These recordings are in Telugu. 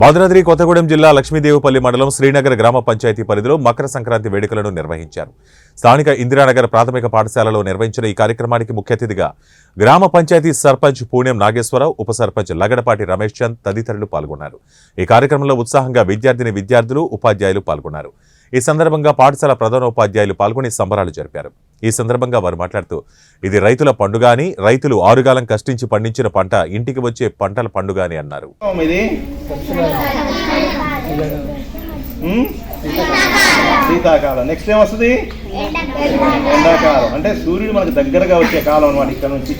భద్రాద్రి కొత్తగూడెం జిల్లా లక్ష్మీదేవిపల్లి మండలం శ్రీనగర్ గ్రామ పంచాయతీ పరిధిలో మకర సంక్రాంతి వేడుకలను నిర్వహించారు. స్థానిక ఇందిరానగర్ ప్రాథమిక పాఠశాలలో నిర్వహించిన ఈ కార్యక్రమానికి ముఖ్య అతిథిగా గ్రామ పంచాయతీ సర్పంచ్ పూణెం నాగేశ్వరరావు, ఉప సర్పంచ్ లగడపాటి రమేష్ చంద్ తదితరులు పాల్గొన్నారు. ఈ కార్యక్రమంలో ఉత్సాహంగా విద్యార్థులు, ఉపాధ్యాయులు పాల్గొన్నారు. ఈ సందర్భంగా పాఠశాల ప్రధానోపాధ్యాయులు పాల్గొని సంబరాలు జరిపారు. ఈ సందర్భంగా వారు మాట్లాడుతూ, ఇది రైతుల పండుగ అని, రైతులు ఆరుగాలం కష్టించి పండించిన పంట ఇంటికి వచ్చే పంటల పండుగ అని అన్నారు. శీతాకాలం నెక్స్ట్ ఏం వస్తుంది? ఎండాకాలం. అంటే సూర్యుడు మనకు దగ్గరగా వచ్చే కాలం అన్నమాట. ఇక్కడ నుంచి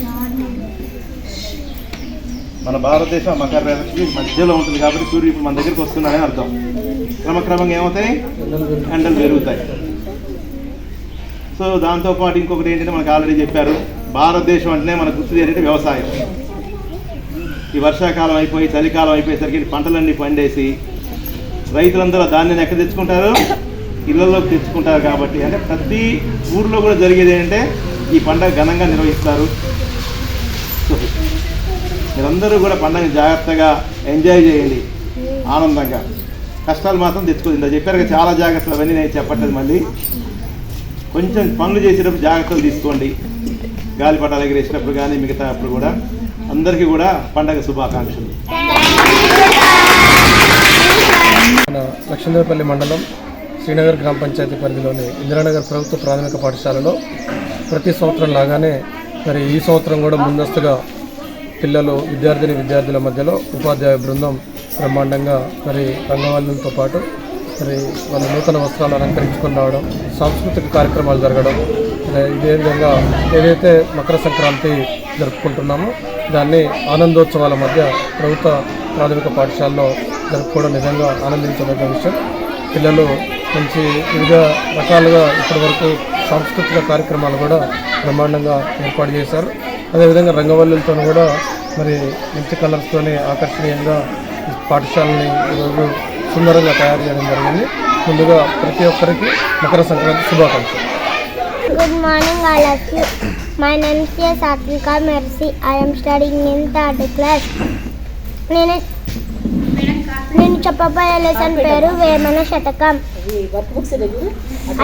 మన భారతదేశం మకర రాశి మధ్యలో ఉంటుంది కాబట్టి సూర్యుడు ఇప్పుడు మన దగ్గరికి వస్తున్నాడని అర్థం. క్రమక్రమంగా ఏమవుతాయి? ఎండలు పెరుగుతాయి. సో దాంతోపాటు ఇంకొకటి ఏంటంటే మనకు ఆల్రెడీ చెప్పారు, భారతదేశం అంటేనే మనకు గుర్తు ఏంటంటే వ్యవసాయం. ఈ వర్షాకాలం అయిపోయి చలికాలం అయిపోయేసరికి పంటలన్నీ పండేసి రైతులందరూ ధాన్యాన్ని ఎక్కడ తెచ్చుకుంటారు? ఇళ్లలోకి తెచ్చుకుంటారు. కాబట్టి అంటే ప్రతి ఊర్లో కూడా జరిగేది ఏంటంటే ఈ పండుగ ఘనంగా నిర్వహిస్తారు. మీరందరూ కూడా పండుగని జాగ్రత్తగా ఎంజాయ్ చేయండి, ఆనందంగా. కష్టాలు మాత్రం తెచ్చుకోండి. చెప్పారు చాలా జాగ్రత్తలు, అవన్నీ నేను చెప్పట్లేదు. మళ్ళీ కొంచెం పనులు చేసేటప్పుడు జాగ్రత్తలు తీసుకోండి. గాలిపటాలు ఎగిరేసినప్పుడు కానీ మిగతా అప్పుడు కూడా అందరికీ కూడా పండగ శుభాకాంక్షలు. లక్ష్మీదేవిపల్లి మండలం శ్రీనగర్ గ్రామ పంచాయతీ పరిధిలోని ఇందిరానగర్ ప్రభుత్వ ప్రాథమిక పాఠశాలలో ప్రతి సంవత్సరం లాగానే మరి ఈ సంవత్సరం కూడా ముందస్తుగా పిల్లలు, విద్యార్థుల మధ్యలో ఉపాధ్యాయ బృందం బ్రహ్మాండంగా మరి రంగవల్లులతో పాటు మరి వాళ్ళ నూతన వస్త్రాలు అలంకరించుకొని రావడం, సాంస్కృతిక కార్యక్రమాలు జరగడం, ఇదే విధంగా ఏదైతే మకర సంక్రాంతి జరుపుకుంటున్నామో దాన్ని ఆనందోత్సవాల మధ్య ప్రభుత్వ ప్రాథమిక పాఠశాలలో జరుపుకోవడం నిజంగా ఆనందించదగ్గ విషయం. పిల్లలు మంచి వివిధ రకాలుగా ఇప్పటివరకు సాంస్కృతిక కార్యక్రమాలు కూడా బ్రహ్మాండంగా ఏర్పాటు చేశారు. అదేవిధంగా రంగవల్లులతో కూడా మరి మంచి కలర్స్తోనే ఆకర్షణీయంగా పాఠశాలని ఈరోజు సుందరంగా తయారు చేయడం జరిగింది. ముందుగా ప్రతి ఒక్కరికి మకర సంక్రాంతి శుభాకాంక్షలు. Good morning all of you. My name is Satvika Mercy. I am studying in 3rd class. నేను చెప్పబోయే లెసన్ పేరు వేమన శతకం.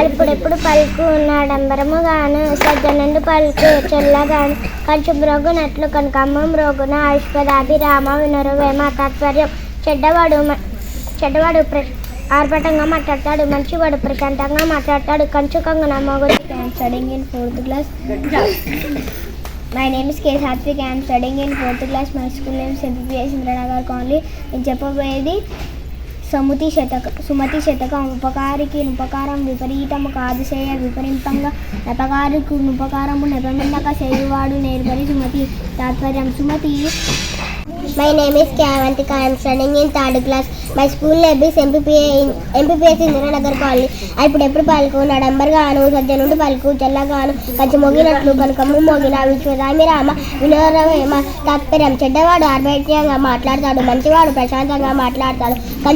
అప్పుడెప్పుడు పలుకు నాడంబరము గాను సజ్జనుండు పలుకు చెల్లగాను కంచు మ్రోగునట్లు కనకమ్మం రోగున ఆయుష్పదాభిరామ వినరు వేమ. తాత్పర్యం: చెడ్డవాడు ఆర్భటంగా మాట్లాడతాడు, మంచివాడు ప్రశాంతంగా మాట్లాడతాడు. కంచు Kangana మోగుడు. I am studying in 4th class. My name is K. Satvik. I am studying in 4th class. My school name is MPPS Indiranagar Colony. నేను చెప్పబోయేది సుమతి శతకం. ఉపకారికి ఉపకారం విపరీతము కాదు చేయ విపరీతంగా, నెపకారికి ఉపకారము నెపమిందక చేయువాడు నేర్పరి సుమతి. తాత్పర్యం: Sumathi. My name is Kyavantika. I am studying in 3rd class. My school name is MPPS Indiranagar Colony. అప్పుడెప్పుడు పలుకు నడంబరగాను సజ్జనుడు పలుకు చెల్లగాను కంచి మోగినట్లు కనకమ్మ మోగిన విశ్వదామి రామ వినోరవేమ. తాత్పర్యం: చెడ్డవాడు ఆర్భట్యంగా మాట్లాడతాడు, మంచివాడు ప్రశాంతంగా మాట్లాడతాడు. కంచి